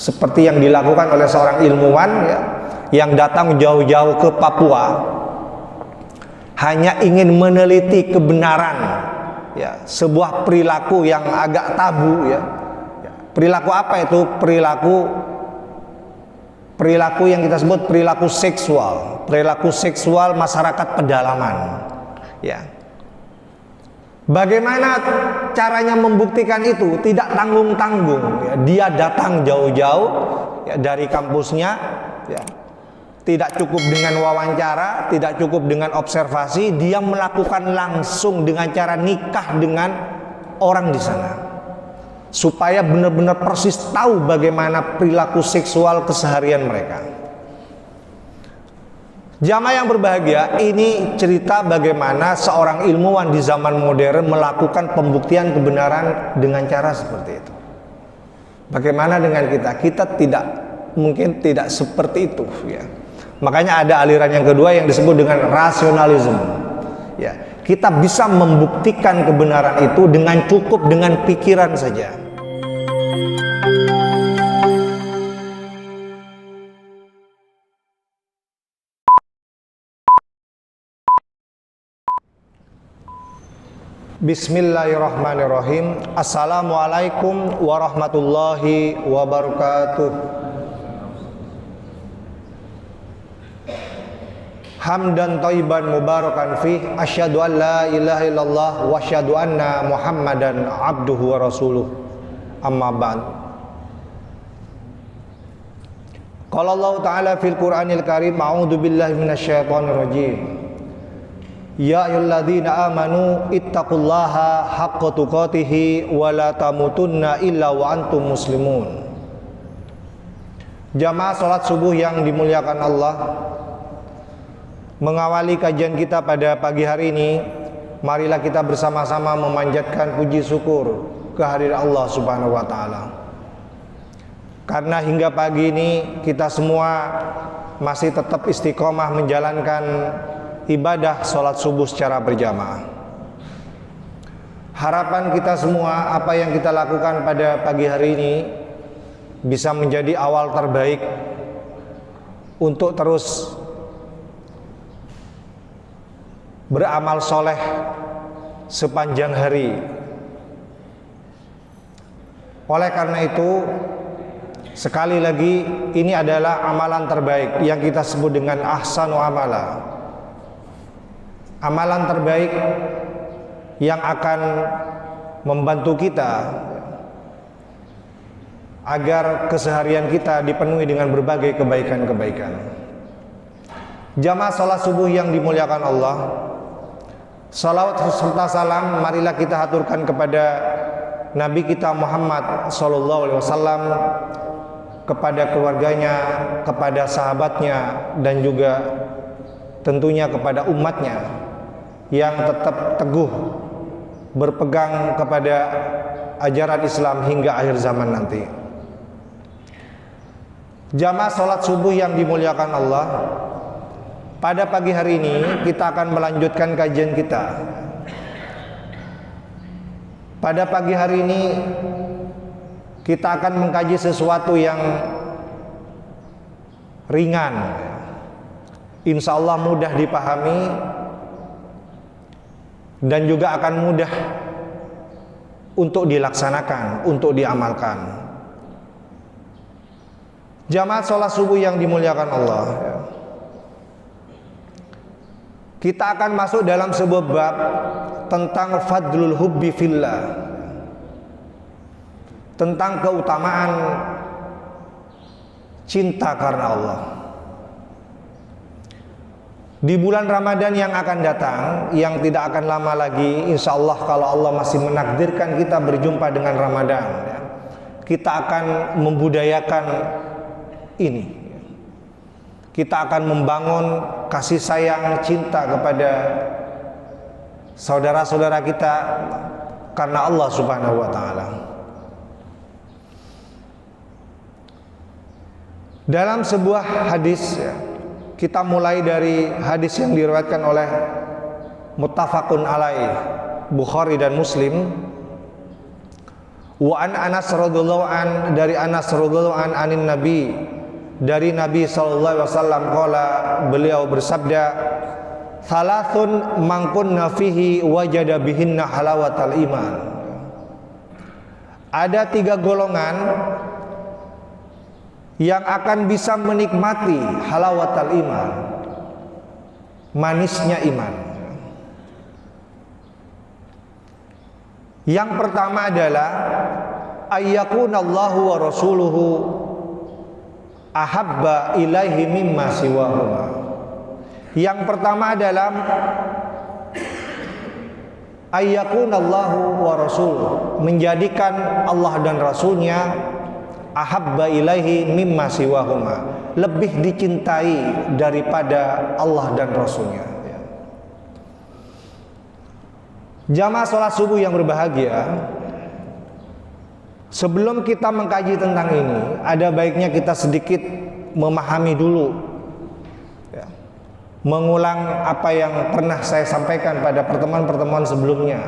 seperti yang dilakukan oleh seorang ilmuwan ya, yang datang jauh-jauh ke Papua hanya ingin meneliti kebenaran ya, sebuah perilaku yang agak tabu ya. Perilaku apa itu? Perilaku yang kita sebut perilaku seksual masyarakat pedalaman ya. Bagaimana caranya membuktikan itu? Tidak tanggung-tanggung ya. Dia datang jauh-jauh ya, dari kampusnya ya. Tidak cukup dengan wawancara, tidak cukup dengan observasi, dia melakukan langsung dengan cara nikah dengan orang di sana, supaya benar-benar persis tahu bagaimana perilaku seksual keseharian mereka. Jamaah yang berbahagia, ini cerita bagaimana seorang ilmuwan di zaman modern melakukan pembuktian kebenaran dengan cara seperti itu. Bagaimana dengan kita? Kita mungkin tidak seperti itu ya. Makanya ada aliran yang kedua yang disebut dengan rasionalisme ya. Kita bisa membuktikan kebenaran itu dengan cukup dengan pikiran saja. Bismillahirrahmanirrahim. Assalamualaikum warahmatullahi wabarakatuh. Hamdan thayyiban mubarakan fih, asyhadu an la ilaha illallah wa asyhadu anna Muhammadan abduhu wa rasuluh. Amma ba'd. Qala Allah Ta'ala fil Qur'anil Karim, a'udzu billahi minasyaitonir rajim. Ya ayyuhalladzina amanu ittaqullaha haqqa tuqatih wa la tamutunna illa wa antum muslimun. Jamaah salat subuh yang dimuliakan Allah, mengawali kajian kita pada pagi hari ini, marilah kita bersama-sama memanjatkan puji syukur kehadirat Allah Subhanahu wa taala. Karena hingga pagi ini kita semua masih tetap istiqomah menjalankan ibadah sholat subuh secara berjamaah. Harapan kita semua, apa yang kita lakukan pada pagi hari ini bisa menjadi awal terbaik untuk terus beramal soleh sepanjang hari. Oleh karena itu, sekali lagi, ini adalah amalan terbaik yang kita sebut dengan ahsanu amala. Amalan terbaik yang akan membantu kita agar keseharian kita dipenuhi dengan berbagai kebaikan-kebaikan. Jamaah salat subuh yang dimuliakan Allah, salawat serta salam marilah kita haturkan kepada Nabi kita Muhammad sallallahu alaihi wasallam, kepada keluarganya, kepada sahabatnya, dan juga tentunya kepada umatnya yang tetap teguh berpegang kepada ajaran Islam hingga akhir zaman nanti. Jamaah salat subuh yang dimuliakan Allah, pada pagi hari ini kita akan melanjutkan kajian kita. Pada pagi hari ini kita akan mengkaji sesuatu yang ringan, insya Allah mudah dipahami dan juga akan mudah untuk dilaksanakan, untuk diamalkan. Jamaah sholat subuh yang dimuliakan Allah, kita akan masuk dalam sebuah bab tentang fadlul hubbi fillah, tentang keutamaan cinta karena Allah. Di bulan Ramadan yang akan datang, yang tidak akan lama lagi, insya Allah kalau Allah masih menakdirkan kita berjumpa dengan Ramadan, kita akan membudayakan ini. Kita akan membangun kasih sayang, cinta kepada saudara-saudara kita karena Allah Subhanahu wa taala. Dalam sebuah hadis, kita mulai dari hadis yang diriwayatkan oleh muttafaqun alaih Bukhari dan Muslim. Wa an Anas radhiyallahu an, dari Anas radhiyallahu an, anin Nabi, dari Nabi sallallahu alaihi wasallam, qala, beliau bersabda, "Thalathun man kunna fihi wajada bihinna halawatal iman." Ada 3 golongan yang akan bisa menikmati halawatal iman, manisnya iman. Yang pertama adalah ayyakunallahu wa rasuluhu ahabba ilaihi mimma siwahuma. Yang pertama adalah ayyakunallahu wa rasuluhu, menjadikan Allah dan Rasulnya ahabba ilaihi mimma siwahuma, lebih dicintai daripada Allah dan Rasulnya. Jamaah sholat subuh yang berbahagia, sebelum kita mengkaji tentang ini, ada baiknya kita sedikit memahami dulu, mengulang apa yang pernah saya sampaikan pada pertemuan-pertemuan sebelumnya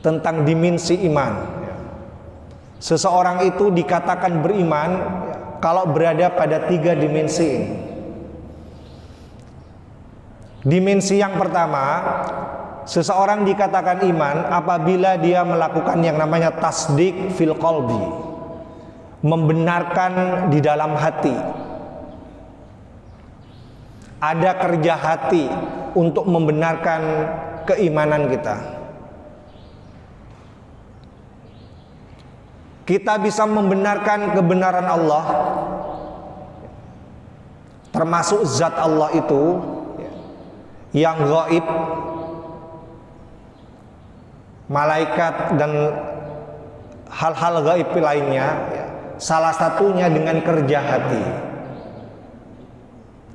tentang dimensi iman. Seseorang itu dikatakan beriman kalau berada pada 3 dimensi ini. Dimensi yang pertama, seseorang dikatakan iman apabila dia melakukan yang namanya tasdik fil qalbi, membenarkan di dalam hati. Ada kerja hati untuk membenarkan keimanan kita. Kita bisa membenarkan kebenaran Allah, termasuk zat Allah itu yang gaib, malaikat dan hal-hal gaib lainnya, salah satunya dengan kerja hati.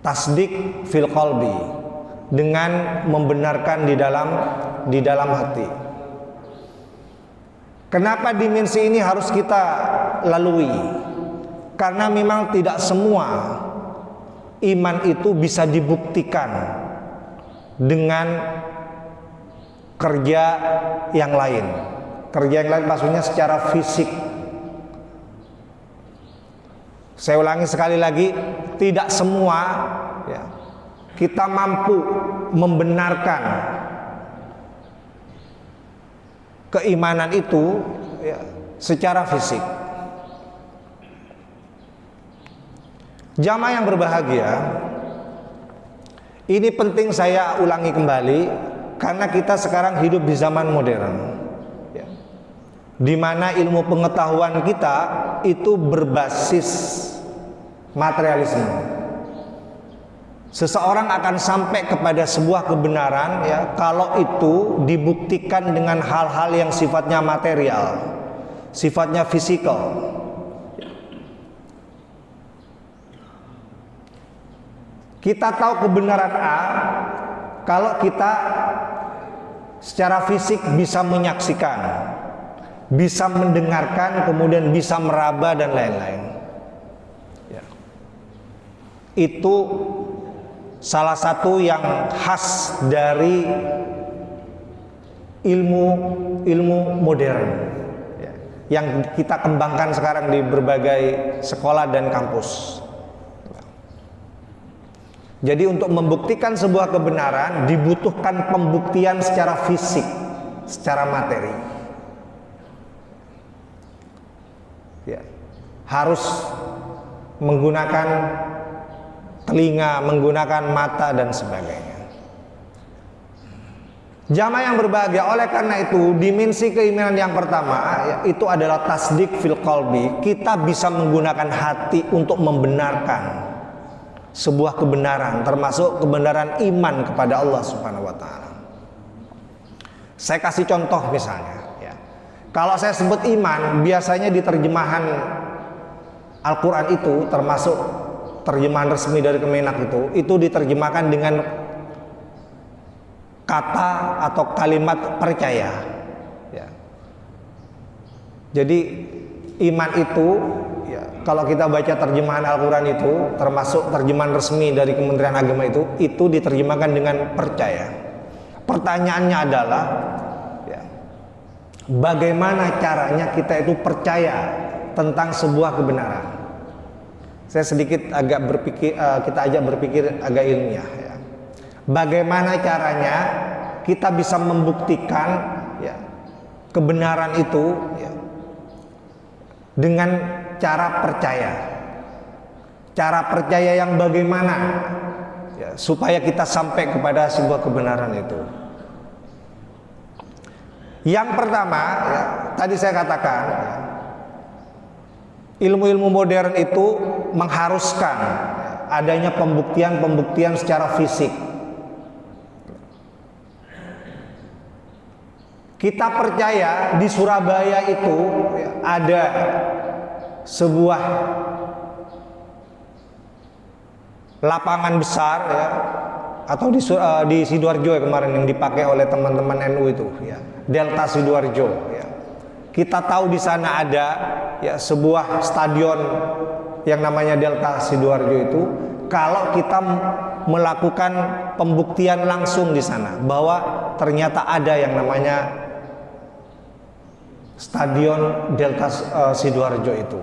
Tasdik fil qalbi, dengan membenarkan di dalam hati. Kenapa dimensi ini harus kita lalui? Karena memang tidak semua iman itu bisa dibuktikan dengan kerja yang lain. Kerja yang lain maksudnya secara fisik. Saya ulangi sekali lagi, tidak semua kita mampu membenarkan keimanan itu secara fisik. Jamaah yang berbahagia, ini penting saya ulangi kembali karena kita sekarang hidup di zaman modern, di mana ilmu pengetahuan kita itu berbasis materialisme. Seseorang akan sampai kepada sebuah kebenaran kalau itu dibuktikan dengan hal-hal yang sifatnya material, sifatnya fisikal. Kita tahu kebenaran A kalau kita secara fisik bisa menyaksikan, bisa mendengarkan, kemudian bisa meraba dan lain-lain. Itu salah satu yang khas dari ilmu modern yang kita kembangkan sekarang di berbagai sekolah dan kampus. Jadi untuk membuktikan sebuah kebenaran dibutuhkan pembuktian secara fisik, secara materi. Harus menggunakan telinga, menggunakan mata dan sebagainya. Jamaah yang berbahagia, oleh karena itu dimensi keimanan yang pertama itu adalah tasdik fil qalbi. Kita bisa menggunakan hati untuk membenarkan sebuah kebenaran, termasuk kebenaran iman kepada Allah Subhanahu wa taala. Saya kasih contoh misalnya, kalau saya sebut iman, biasanya di terjemahan Al-Qur'an itu, termasuk terjemahan resmi dari Kemenak itu diterjemahkan dengan kata atau kalimat percaya. Jadi iman itu kalau kita baca terjemahan Al-Quran itu, termasuk terjemahan resmi dari Kementerian Agama itu diterjemahkan dengan percaya. Pertanyaannya adalah bagaimana caranya kita itu percaya tentang sebuah kebenaran. Saya sedikit agak berpikir, kita ajak berpikir agak ilmiah ya. Bagaimana caranya kita bisa membuktikan ya, kebenaran itu ya, dengan cara percaya. Cara percaya yang bagaimana ya, supaya kita sampai kepada sebuah kebenaran itu. Yang pertama ya, tadi saya katakan ya, ilmu-ilmu modern itu mengharuskan ya, adanya pembuktian secara fisik. Kita percaya di Surabaya itu ya, ada sebuah lapangan besar ya, atau di Sidoarjo ya, kemarin yang dipakai oleh teman-teman NU itu ya, Delta Sidoarjo ya. Kita tahu di sana ada ya sebuah stadion yang namanya Delta Sidoarjo itu. Kalau kita melakukan pembuktian langsung di sana bahwa ternyata ada yang namanya Stadion Delta Sidoarjo itu,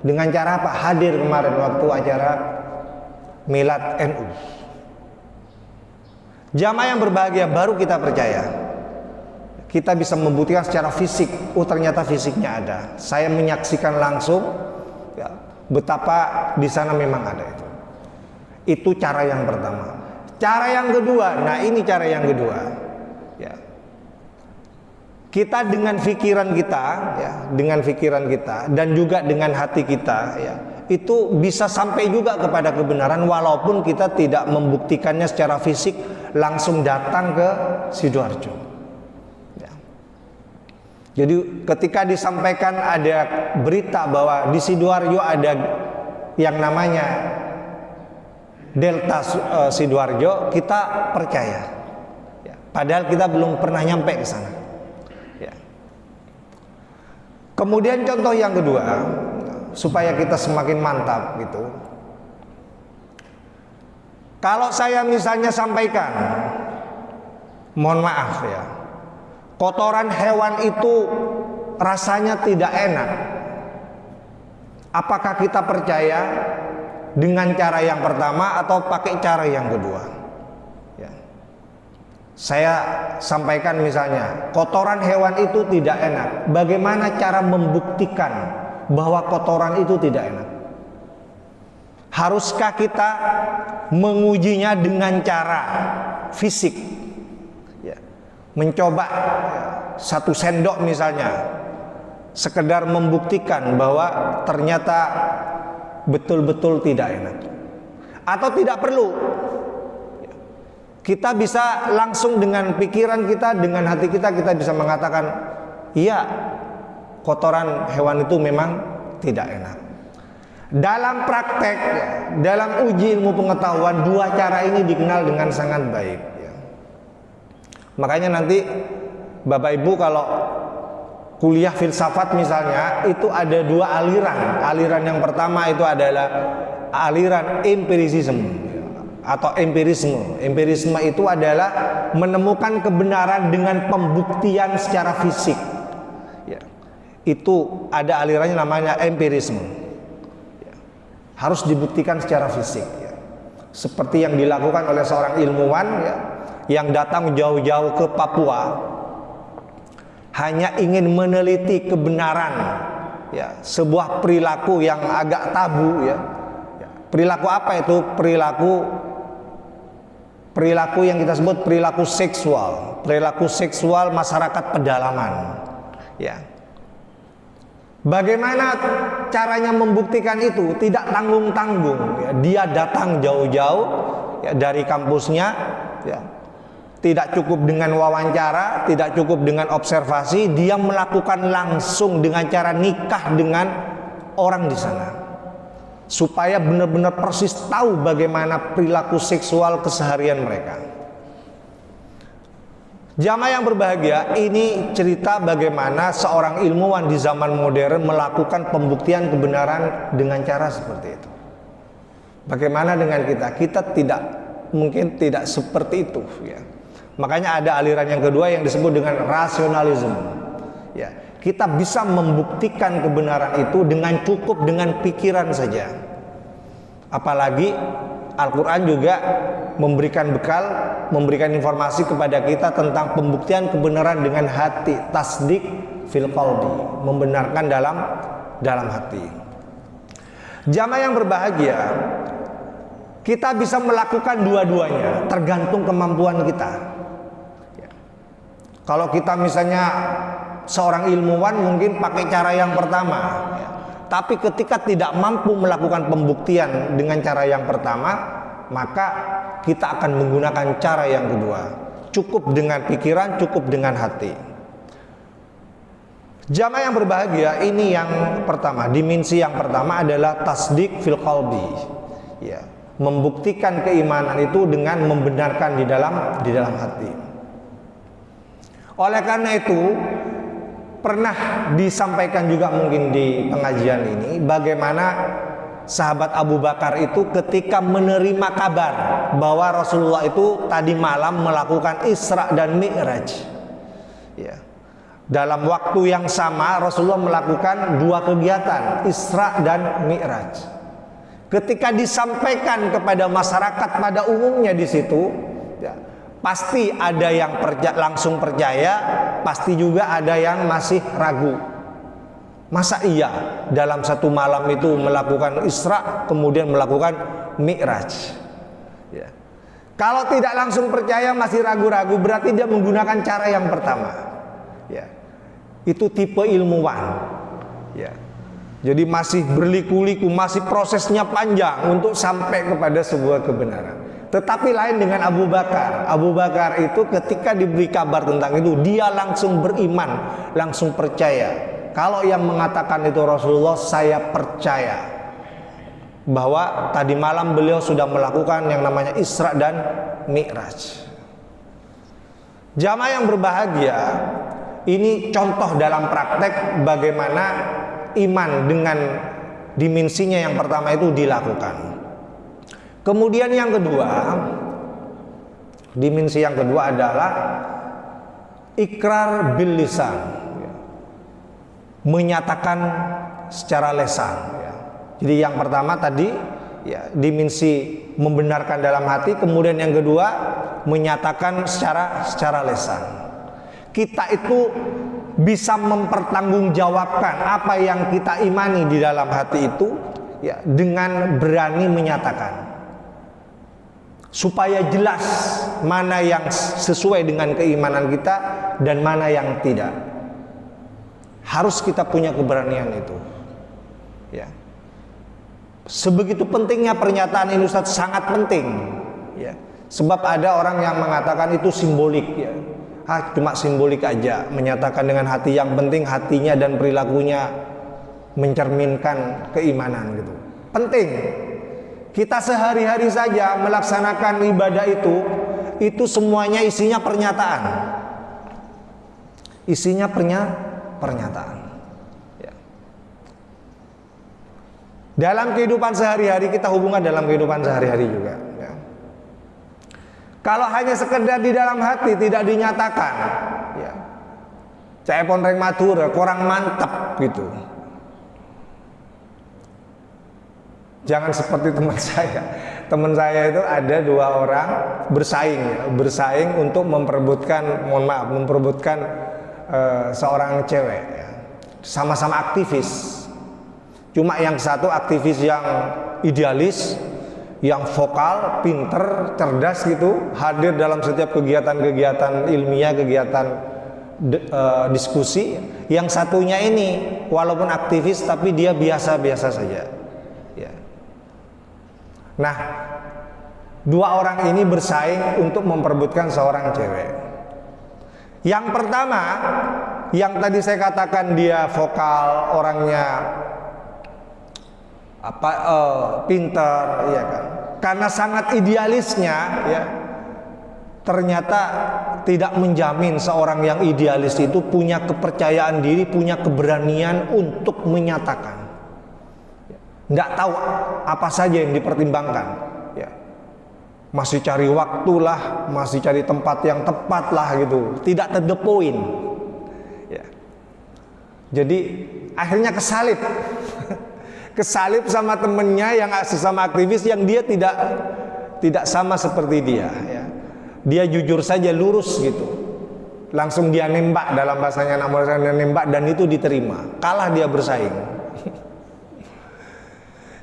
dengan cara apa? Hadir kemarin waktu acara Milad NU. Jamaah yang berbahagia, baru kita percaya. Kita bisa membuktikan secara fisik, oh ternyata fisiknya ada. Saya menyaksikan langsung ya, betapa di sana memang ada itu. Itu cara yang pertama. Cara yang kedua, nah ini cara yang kedua. Ya. Kita dengan pikiran kita, ya, dengan pikiran kita dan juga dengan hati kita, ya, itu bisa sampai juga kepada kebenaran walaupun kita tidak membuktikannya secara fisik langsung datang ke Sidoarjo. Ya. Jadi ketika disampaikan ada berita bahwa di Sidoarjo ada yang namanya Delta Sidoarjo, kita percaya. Ya. Padahal kita belum pernah nyampe ke sana. Kemudian contoh yang kedua, supaya kita semakin mantap gitu. Kalau saya misalnya sampaikan, mohon maaf ya, kotoran hewan itu rasanya tidak enak. Apakah kita percaya dengan cara yang pertama atau pakai cara yang kedua? Saya sampaikan misalnya, kotoran hewan itu tidak enak. Bagaimana cara membuktikan bahwa kotoran itu tidak enak? Haruskah kita mengujinya dengan cara fisik? Ya. Mencoba ya, 1 sendok misalnya, sekedar membuktikan bahwa ternyata betul-betul tidak enak. Atau tidak perlu. Kita bisa langsung dengan pikiran kita, dengan hati kita, kita bisa mengatakan, iya, kotoran hewan itu memang tidak enak. Dalam praktek, dalam uji ilmu pengetahuan, dua cara ini dikenal dengan sangat baik. Makanya nanti Bapak Ibu kalau kuliah filsafat misalnya, itu ada dua aliran. Aliran yang pertama itu adalah aliran empirisisme atau empirisme. Empirisme itu adalah menemukan kebenaran dengan pembuktian secara fisik. Ya. Itu ada alirannya namanya empirisme. Ya. Harus dibuktikan secara fisik. Ya. Seperti yang dilakukan oleh seorang ilmuwan ya, yang datang jauh-jauh ke Papua, hanya ingin meneliti kebenaran ya, sebuah perilaku yang agak tabu ya. Perilaku apa itu? Perilaku yang kita sebut perilaku seksual masyarakat pedalaman. Ya. Bagaimana caranya membuktikan itu? Tidak tanggung-tanggung. Ya. Dia datang jauh-jauh ya, dari kampusnya. Ya. Tidak cukup dengan wawancara, tidak cukup dengan observasi. Dia melakukan langsung dengan cara nikah dengan orang di sana. Supaya benar-benar persis tahu bagaimana perilaku seksual keseharian mereka. Jamaah yang berbahagia, ini cerita bagaimana seorang ilmuwan di zaman modern melakukan pembuktian kebenaran dengan cara seperti itu. Bagaimana dengan kita? Kita mungkin tidak seperti itu ya. Makanya ada aliran yang kedua yang disebut dengan rasionalisme. ya, kita bisa membuktikan kebenaran itu dengan cukup dengan pikiran saja. Apalagi Al-Quran juga memberikan bekal, memberikan informasi kepada kita tentang pembuktian kebenaran dengan hati, tasdik fil qalbi, membenarkan dalam hati. Jamaah yang berbahagia, kita bisa melakukan dua-duanya, tergantung kemampuan kita. Ya. Kalau kita misalnya seorang ilmuwan mungkin pakai cara yang pertama, ya. Tapi ketika tidak mampu melakukan pembuktian dengan cara yang pertama, maka kita akan menggunakan cara yang kedua. Cukup dengan pikiran, cukup dengan hati. Jamaah yang berbahagia, ini yang pertama, dimensi yang pertama adalah tasdik fil qalbi. Ya, membuktikan keimanan itu dengan membenarkan di dalam hati. Oleh karena itu, pernah disampaikan juga mungkin di pengajian ini bagaimana sahabat Abu Bakar itu ketika menerima kabar bahwa Rasulullah itu tadi malam melakukan Isra dan Mi'raj, ya, dalam waktu yang sama Rasulullah melakukan dua kegiatan, Isra dan Mi'raj. Ketika disampaikan kepada masyarakat pada umumnya di situ, ya, pasti ada yang langsung percaya, pasti juga ada yang masih ragu. Masa iya dalam satu malam itu melakukan Isra kemudian melakukan Mi'raj? Ya. Kalau tidak langsung percaya, masih ragu-ragu, berarti dia menggunakan cara yang pertama. Ya. Itu tipe ilmuwan. Ya. Jadi masih berliku-liku, masih prosesnya panjang untuk sampai kepada sebuah kebenaran. Tetapi lain dengan Abu Bakar. Abu Bakar itu ketika diberi kabar tentang itu, dia langsung beriman, langsung percaya. Kalau yang mengatakan itu Rasulullah, saya percaya bahwa tadi malam beliau sudah melakukan yang namanya Isra dan Mi'raj. Jamaah yang berbahagia, ini contoh dalam praktek bagaimana iman dengan dimensinya yang pertama itu dilakukan. Kemudian yang kedua, dimensi yang kedua adalah ikrar bil lisan, menyatakan secara lisan. Jadi yang pertama tadi, ya, dimensi membenarkan dalam hati. Kemudian yang kedua, menyatakan secara lisan. Kita itu bisa mempertanggungjawabkan apa yang kita imani di dalam hati itu, ya, dengan berani menyatakan, supaya jelas mana yang sesuai dengan keimanan kita dan mana yang tidak. Harus kita punya keberanian itu. Ya. Sebegitu pentingnya pernyataan ini Ustaz, sangat penting. Ya. Sebab ada orang yang mengatakan itu simbolik. Ya. Cuma simbolik aja, menyatakan dengan hati. Yang penting hatinya dan perilakunya mencerminkan keimanan gitu. Penting. Kita sehari-hari saja melaksanakan ibadah itu semuanya isinya pernyataan. Isinya pernyataan. Ya. Dalam kehidupan sehari-hari, kita hubungan dalam kehidupan sehari-hari juga. Ya. Kalau hanya sekedar di dalam hati tidak dinyatakan, ya, cepon reng matur, kurang mantap gitu. Jangan seperti teman saya. Teman saya itu ada dua orang bersaing untuk memperebutkan, seorang cewek. Ya. Sama-sama aktivis. Cuma yang satu aktivis yang idealis, yang vokal, pinter, cerdas gitu, hadir dalam setiap kegiatan-kegiatan ilmiah, kegiatan diskusi. Yang satunya ini walaupun aktivis tapi dia biasa-biasa saja. Ya. Nah, dua orang ini bersaing untuk memperebutkan seorang cewek. Yang pertama, yang tadi saya katakan dia vokal, orangnya pinter, ya kan? Karena sangat idealisnya, ya, ternyata tidak menjamin seorang yang idealis itu punya kepercayaan diri, punya keberanian untuk menyatakan. Nggak tahu apa saja yang dipertimbangkan, ya. Masih cari waktu lah, masih cari tempat yang tepat lah gitu, tidak to the point, ya. Jadi akhirnya kesalip. Kesalip sama temennya yang sesama aktivis yang dia tidak sama seperti dia, ya. Dia jujur saja, lurus gitu. Langsung dia nembak, dalam bahasanya anak muda nembak, dan itu diterima. Kalah dia bersaing.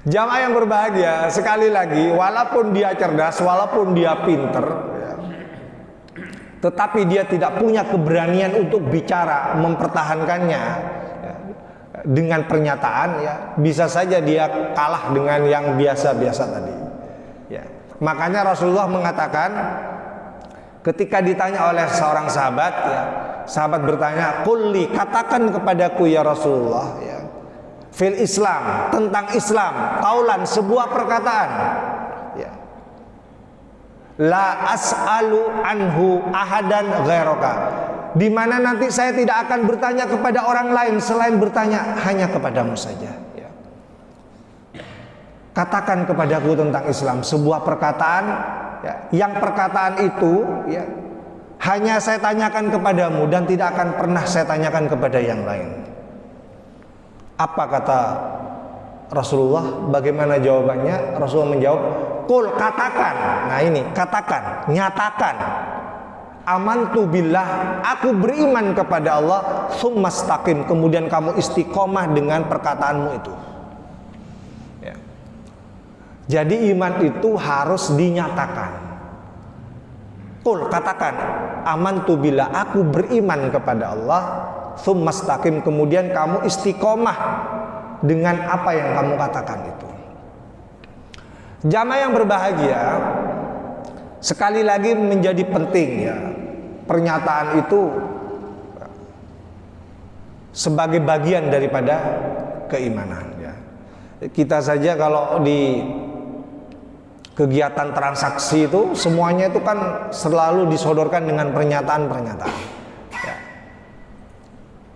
Jamaah yang berbahagia, sekali lagi, walaupun dia cerdas, walaupun dia pinter, ya, tetapi dia tidak punya keberanian untuk bicara, mempertahankannya, ya, dengan pernyataan, ya, bisa saja dia kalah dengan yang biasa-biasa tadi, ya. Makanya Rasulullah mengatakan, ketika ditanya oleh seorang sahabat, ya, sahabat bertanya, "Qulli, katakan kepadaku ya Rasulullah, ya, fil Islam, tentang Islam, qaulan, sebuah perkataan, ya, la as'alu anhu ahadan ghairaka, di mana nanti saya tidak akan bertanya kepada orang lain selain bertanya hanya kepadamu saja, ya. Katakan kepadaku tentang Islam sebuah perkataan, ya, yang perkataan itu, ya, hanya saya tanyakan kepadamu dan tidak akan pernah saya tanyakan kepada yang lain." Apa kata Rasulullah? Bagaimana jawabannya? Rasulullah menjawab, "Qul, katakan." Nah ini, katakan, nyatakan. "Amantu billah, aku beriman kepada Allah, tsumastaqim," kemudian kamu istiqomah dengan perkataanmu itu, ya. Jadi iman itu harus dinyatakan. Qul, katakan, "Amantu billah, aku beriman kepada Allah, tsumastaqim," kemudian kamu istiqomah dengan apa yang kamu katakan itu. Jamaah yang berbahagia, sekali lagi menjadi penting, ya, pernyataan itu sebagai bagian daripada keimanan, ya. Kita saja kalau di kegiatan transaksi itu semuanya itu kan selalu disodorkan dengan pernyataan-pernyataan, ya.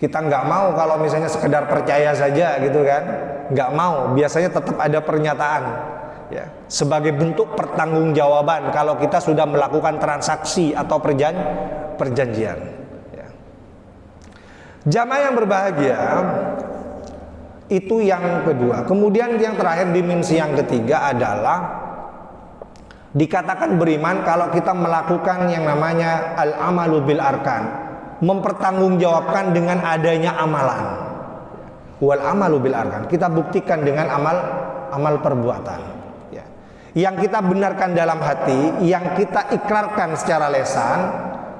Kita nggak mau kalau misalnya sekedar percaya saja gitu kan, nggak mau. Biasanya tetap ada pernyataan, ya, sebagai bentuk pertanggungjawaban kalau kita sudah melakukan transaksi atau perjanjian, ya. Jamaah yang berbahagia, itu yang kedua. Kemudian yang terakhir, dimensi yang ketiga adalah dikatakan beriman kalau kita melakukan yang namanya al-amalu bil arkan, mempertanggungjawabkan dengan adanya amalan. Wal amalu bil arkan, kita buktikan dengan amal perbuatan, ya. Yang kita benarkan dalam hati, yang kita ikrarkan secara lesan,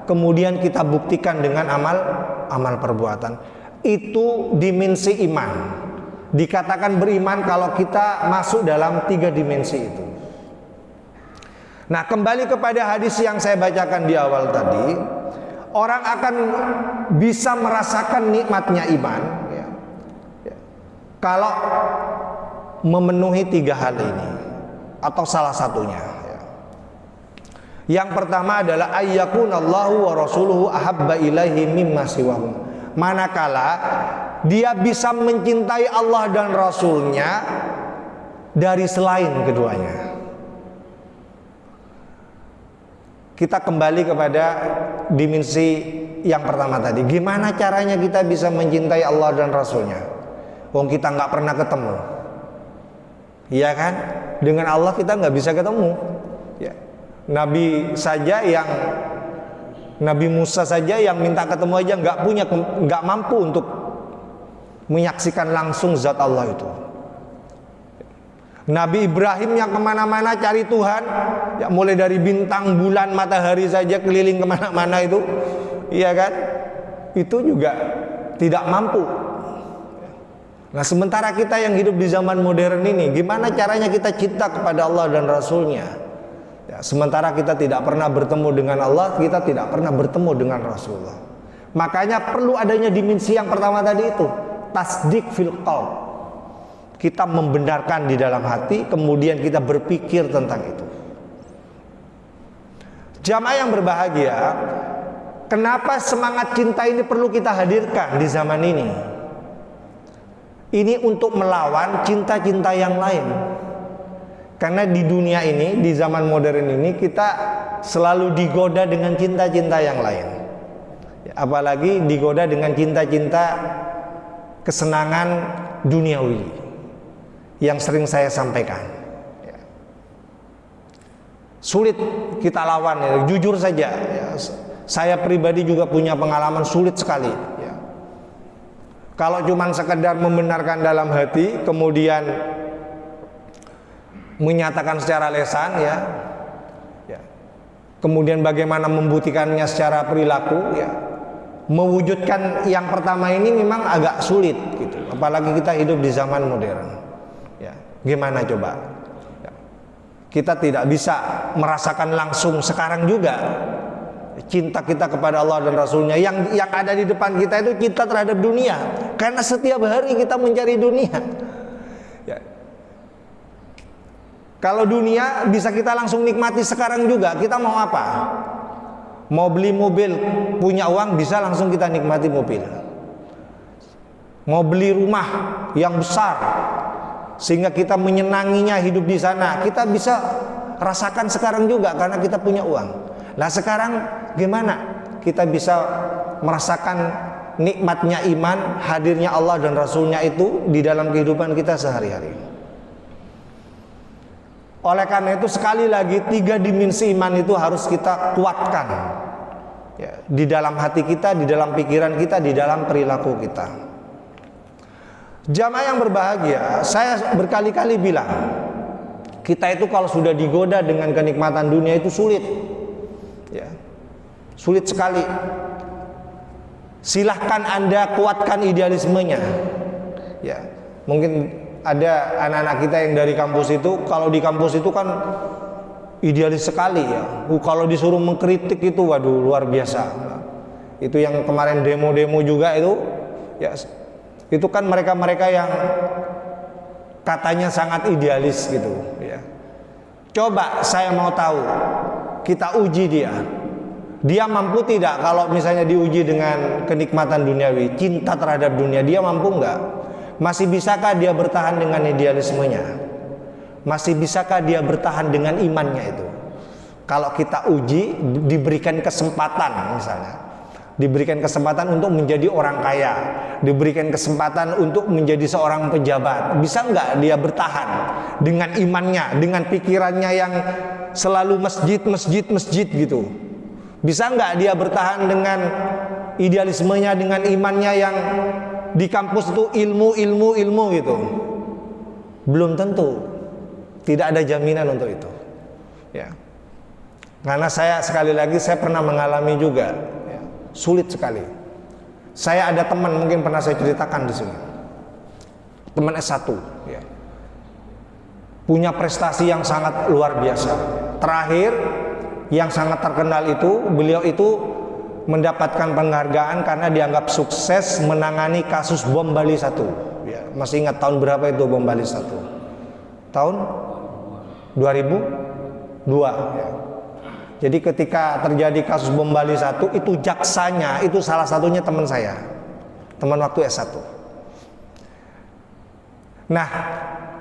kemudian kita buktikan dengan amal perbuatan. Itu dimensi iman. Dikatakan beriman kalau kita masuk dalam 3 dimensi itu. Nah, kembali kepada hadis yang saya bacakan di awal tadi, orang akan bisa merasakan nikmatnya iman, ya, ya, kalau memenuhi 3 hal ini atau salah satunya, ya. Yang pertama adalah ayyakunallahu wa rasuluhu ahabba ilaihi mimma siwahum. Manakala dia bisa mencintai Allah dan Rasulnya dari selain keduanya. Kita kembali kepada dimensi yang pertama tadi. Gimana caranya kita bisa mencintai Allah dan Rasulnya? Wong kita nggak pernah ketemu, iya kan? Dengan Allah kita nggak bisa ketemu, ya. Nabi Musa saja yang minta ketemu aja nggak mampu untuk menyaksikan langsung zat Allah itu. Nabi Ibrahim yang kemana-mana cari Tuhan, ya, mulai dari bintang, bulan, matahari saja keliling kemana-mana itu, iya kan? Itu juga tidak mampu. Nah, sementara kita yang hidup di zaman modern ini, gimana caranya kita cinta kepada Allah dan Rasulnya? Ya, sementara kita tidak pernah bertemu dengan Allah, kita tidak pernah bertemu dengan Rasulullah. Makanya perlu adanya dimensi yang pertama tadi itu, tasdik fil qalb. Kita membenarkan di dalam hati, kemudian kita berpikir tentang itu. Jamaah yang berbahagia, kenapa semangat cinta ini perlu kita hadirkan di zaman ini? Ini untuk melawan cinta-cinta yang lain. Karena di dunia ini, di zaman modern ini, kita selalu digoda dengan cinta-cinta yang lain. Apalagi digoda dengan cinta-cinta kesenangan duniawi yang sering saya sampaikan. Sulit kita lawan, ya. Jujur saja, ya. Saya pribadi juga punya pengalaman sulit sekali, ya. Kalau cuma sekedar membenarkan dalam hati, kemudian menyatakan secara lesan, ya, kemudian bagaimana membuktikannya secara perilaku, ya, mewujudkan yang pertama ini memang agak sulit, gitu. Apalagi kita hidup di zaman modern, ya. Gimana coba? Ya. Kita tidak bisa merasakan langsung sekarang juga cinta kita kepada Allah dan Rasulnya. Yang ada di depan kita itu cinta terhadap dunia, karena setiap hari kita mencari dunia, ya. Kalau dunia bisa kita langsung nikmati sekarang juga, kita mau apa? Mau beli mobil, punya uang bisa langsung kita nikmati mobil. Mau beli rumah yang besar sehingga kita menyenanginya hidup di sana, kita bisa rasakan sekarang juga karena kita punya uang. Nah sekarang gimana kita bisa merasakan nikmatnya iman, hadirnya Allah dan Rasulnya itu di dalam kehidupan kita sehari-hari? Oleh karena itu sekali lagi 3 dimensi iman itu harus kita kuatkan, ya, di dalam hati kita, di dalam pikiran kita, di dalam perilaku kita. Jamaah yang berbahagia, saya berkali-kali bilang, kita itu kalau sudah digoda dengan kenikmatan dunia itu sulit, ya, sulit sekali. Silahkan Anda kuatkan idealismenya, ya. Mungkin ada anak-anak kita yang dari kampus itu, kalau di kampus itu kan idealis sekali, ya. Kalau disuruh mengkritik itu, waduh, luar biasa. Itu yang kemarin demo-demo juga itu, ya, itu kan mereka-mereka yang katanya sangat idealis gitu, ya. Coba saya mau tahu, kita uji dia mampu tidak kalau misalnya diuji dengan kenikmatan duniawi, cinta terhadap dunia, dia mampu nggak? Masih bisakah dia bertahan dengan idealismenya? Masih bisakah dia bertahan dengan imannya itu? Kalau kita uji, diberikan kesempatan misalnya, diberikan kesempatan untuk menjadi orang kaya, diberikan kesempatan untuk menjadi seorang pejabat, bisa nggak dia bertahan dengan imannya, dengan pikirannya yang selalu masjid gitu? Bisa nggak dia bertahan dengan idealismenya, dengan imannya yang di kampus itu ilmu gitu? Belum tentu. Tidak ada jaminan untuk itu, ya. Karena saya sekali lagi saya pernah mengalami juga, ya. Sulit sekali. Saya ada teman, mungkin pernah saya ceritakan di sini, teman S1, ya, punya prestasi yang sangat luar biasa. Terakhir yang sangat terkenal itu, beliau itu mendapatkan penghargaan karena dianggap sukses menangani kasus bom Bali 1, ya. Masih ingat tahun berapa itu bom Bali 1? Tahun 2002, ya. Jadi ketika terjadi kasus bom Bali 1 itu jaksanya itu salah satunya teman saya, teman waktu S1. Nah,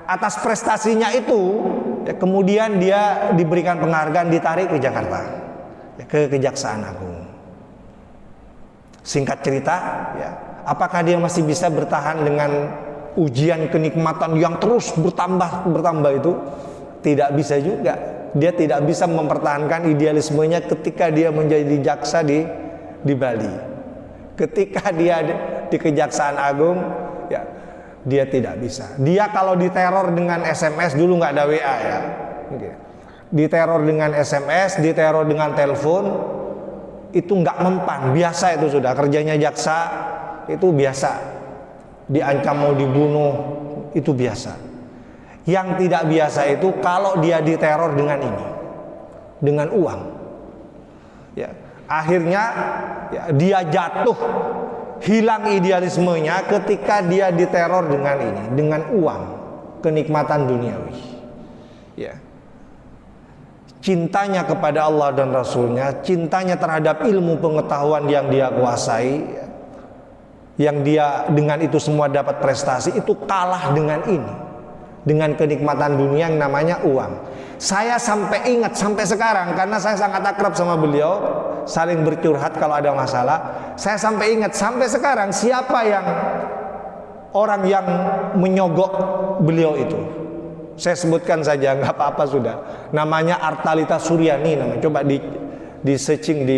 atas prestasinya itu, ya, kemudian dia diberikan penghargaan, ditarik ke Jakarta, ya, ke Kejaksaan Agung. Singkat cerita, ya, apakah dia masih bisa bertahan dengan ujian kenikmatan yang terus bertambah itu? Tidak bisa juga. Dia tidak bisa mempertahankan idealismenya ketika dia menjadi jaksa di Bali. Ketika dia di Kejaksaan Agung, ya, dia tidak bisa. Dia kalau diteror dengan SMS, dulu nggak ada WA, ya, diteror dengan SMS, diteror dengan telepon, itu nggak mempan, biasa itu sudah kerjanya jaksa, itu biasa. Diancam mau dibunuh, itu biasa. Yang tidak biasa itu kalau dia diteror dengan ini, dengan uang, ya. Akhirnya, ya, dia jatuh, hilang idealismenya ketika dia diteror dengan ini, dengan uang, kenikmatan duniawi, ya. Cintanya kepada Allah dan Rasulnya, cintanya terhadap ilmu pengetahuan yang dia kuasai, yang dia dengan itu semua dapat prestasi, itu kalah dengan ini, dengan kenikmatan dunia yang namanya uang. Saya sampai ingat sampai sekarang, karena saya sangat akrab sama beliau, saling bercurhat kalau ada masalah. Saya sampai ingat sampai sekarang, siapa yang orang yang menyogok beliau itu. Saya sebutkan saja, nggak apa-apa sudah. Namanya Artalita Suryani namanya. Coba di searching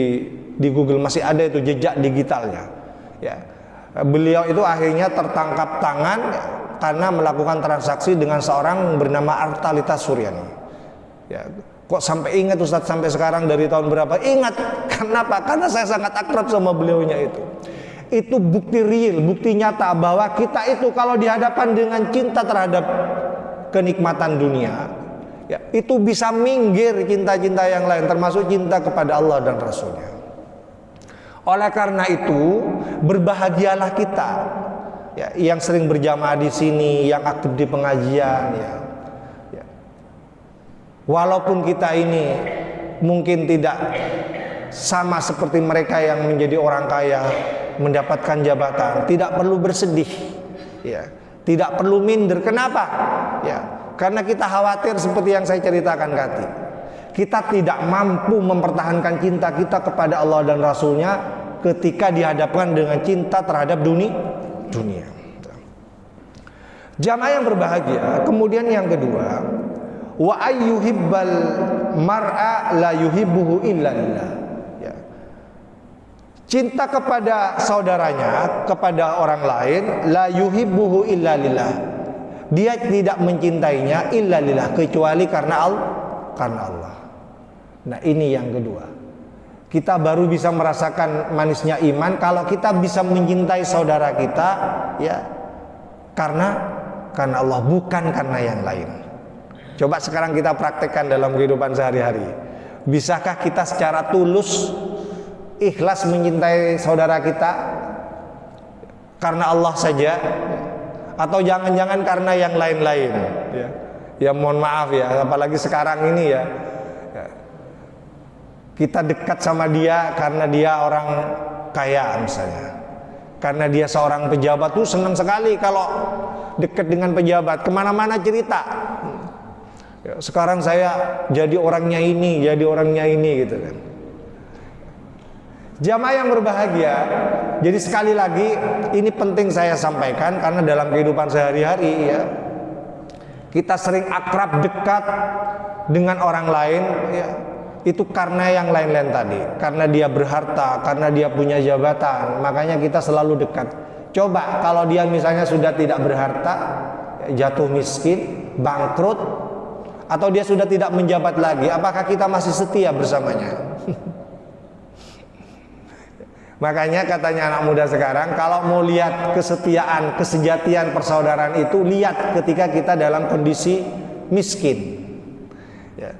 di Google, masih ada itu jejak digitalnya. Ya. Beliau itu akhirnya tertangkap tangan karena melakukan transaksi dengan seorang bernama Artalita Suryani. Ya. Kok sampai ingat Ustadz sampai sekarang dari tahun berapa? Ingat, kenapa? Karena saya sangat akrab sama beliaunya itu. Itu bukti real, bukti nyata bahwa kita itu kalau dihadapkan dengan cinta terhadap kenikmatan dunia, ya, itu bisa minggir cinta-cinta yang lain, termasuk cinta kepada Allah dan Rasulnya. Oleh karena itu, berbahagialah kita, ya, yang sering berjamaah di sini, yang aktif di pengajian, ya. Walaupun kita ini mungkin tidak sama seperti mereka yang menjadi orang kaya, mendapatkan jabatan, tidak perlu bersedih, ya, tidak perlu minder. Kenapa? Ya, karena kita khawatir seperti yang saya ceritakan tadi. Kita tidak mampu mempertahankan cinta kita kepada Allah dan Rasulnya ketika dihadapkan dengan cinta terhadap dunia. Jamaah yang berbahagia. Kemudian yang kedua, wa ayyuhibbal mar'a la yuhibbuhu illa lillah. Ya. Cinta kepada saudaranya, kepada orang lain, la yuhibbuhu illa lillah. Dia tidak mencintainya illa lillah, kecuali karena Allah. Nah, ini yang kedua. Kita baru bisa merasakan manisnya iman kalau kita bisa mencintai saudara kita, ya, karena Allah, bukan karena yang lain. Coba sekarang kita praktekkan dalam kehidupan sehari-hari. Bisakah kita secara tulus, ikhlas mencintai saudara kita karena Allah saja, atau jangan-jangan karena yang lain-lain? Ya, mohon maaf ya, apalagi sekarang ini ya, kita dekat sama dia karena dia orang kaya misalnya, karena dia seorang pejabat tuh senang sekali kalau dekat dengan pejabat, kemana-mana cerita. Ya, sekarang saya jadi orangnya ini gitu kan. Jamaah yang berbahagia. Jadi sekali lagi ini penting saya sampaikan karena dalam kehidupan sehari-hari, ya, kita sering akrab dekat dengan orang lain, ya, itu karena yang lain-lain tadi, karena dia berharta, karena dia punya jabatan, makanya kita selalu dekat. Coba kalau dia misalnya sudah tidak berharta, jatuh miskin, bangkrut, atau dia sudah tidak menjabat lagi, apakah kita masih setia bersamanya? Makanya katanya anak muda sekarang, kalau mau lihat kesetiaan, kesejatian persaudaraan itu, lihat ketika kita dalam kondisi miskin. Ya.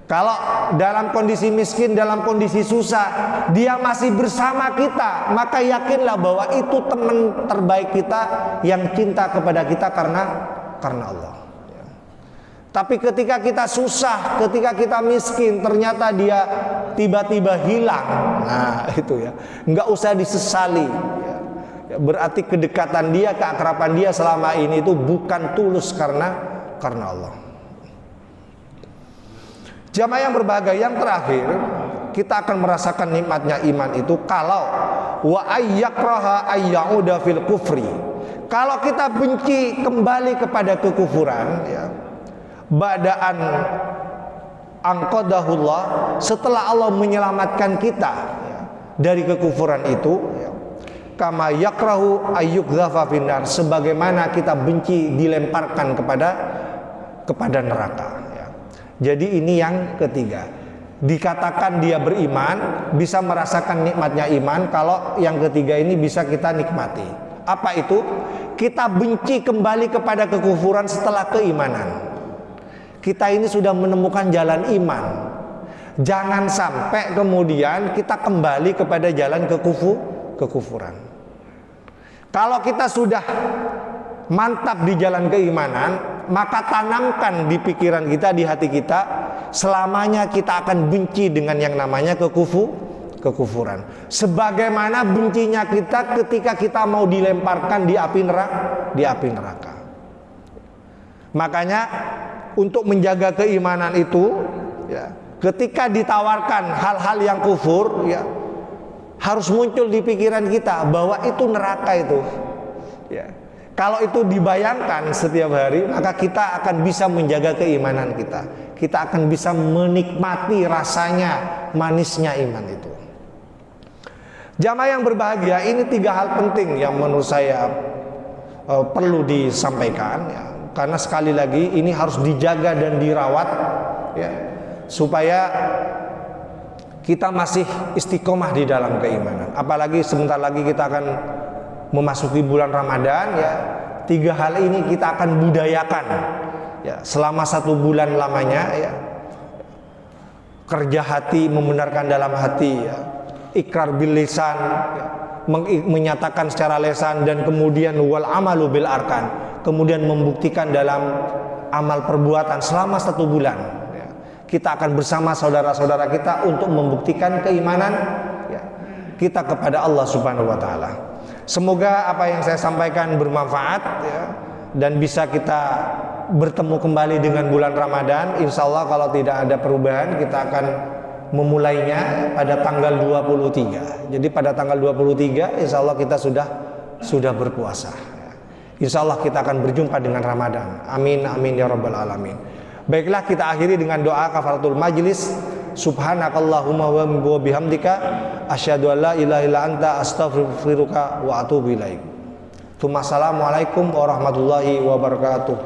Kalau dalam kondisi miskin, dalam kondisi susah, dia masih bersama kita, maka yakinlah bahwa itu teman terbaik kita yang cinta kepada kita karena Allah. Tapi ketika kita susah, ketika kita miskin, ternyata dia tiba-tiba hilang. Nah, itu ya, nggak usah disesali. Ya, berarti kedekatan dia, keakraban dia selama ini itu bukan tulus karena Allah. Jamaah yang berbahagia yang terakhir, kita akan merasakan nikmatnya iman itu kalau wa ayyakraha ayyauda fil kufri. Kalau kita benci kembali kepada kekufuran, ya, badaan angqadahullah, setelah Allah menyelamatkan kita, ya, dari kekufuran itu, ya, kama yakrahu ayyukdhafa finnar, sebagaimana kita benci dilemparkan kepada neraka, ya. Jadi ini yang ketiga, dikatakan dia beriman, bisa merasakan nikmatnya iman kalau yang ketiga ini bisa kita nikmati. Apa itu? Kita benci kembali kepada kekufuran setelah keimanan. Kita ini sudah menemukan jalan iman. Jangan sampai kemudian kita kembali kepada jalan kekufuran. Kalau kita sudah mantap di jalan keimanan, maka tanamkan di pikiran kita, di hati kita, selamanya kita akan benci dengan yang namanya kekufuran. Sebagaimana bencinya kita ketika kita mau dilemparkan di api neraka. Makanya untuk menjaga keimanan itu, ya, ketika ditawarkan hal-hal yang kufur, ya, harus muncul di pikiran kita bahwa itu neraka itu. Ya. Kalau itu dibayangkan setiap hari, maka kita akan bisa menjaga keimanan kita. Kita akan bisa menikmati rasanya manisnya iman itu. Jamaah yang berbahagia, ini 3 hal penting yang menurut saya perlu disampaikan ya. Karena sekali lagi ini harus dijaga dan dirawat ya, supaya kita masih istiqomah di dalam keimanan. Apalagi sebentar lagi kita akan memasuki bulan Ramadan ya. 3 hal ini kita akan budayakan ya, selama 1 bulan lamanya ya. Kerja hati, membenarkan dalam hati ya. Ikrar bil lisan ya, menyatakan secara lesan, dan kemudian wal amalu bil arkan, kemudian membuktikan dalam amal perbuatan selama 1 bulan ya. Kita akan bersama saudara-saudara kita untuk membuktikan keimanan ya, kita kepada Allah Subhanahu wa taala. Semoga apa yang saya sampaikan bermanfaat ya, dan bisa kita bertemu kembali dengan bulan Ramadan. Insya Allah kalau tidak ada perubahan, kita akan memulainya pada tanggal 23. Jadi pada tanggal 23 insya Allah kita sudah berpuasa. Insya Allah kita akan berjumpa dengan Ramadan. Amin amin ya rabbal alamin. Baiklah, kita akhiri dengan doa kafaratul majlis. Subhanakallahumma wa bihamdika asyhadu an la ilaha illa anta astaghfiruka wa atubu ilaik. Assalamualaikum warahmatullahi wabarakatuh.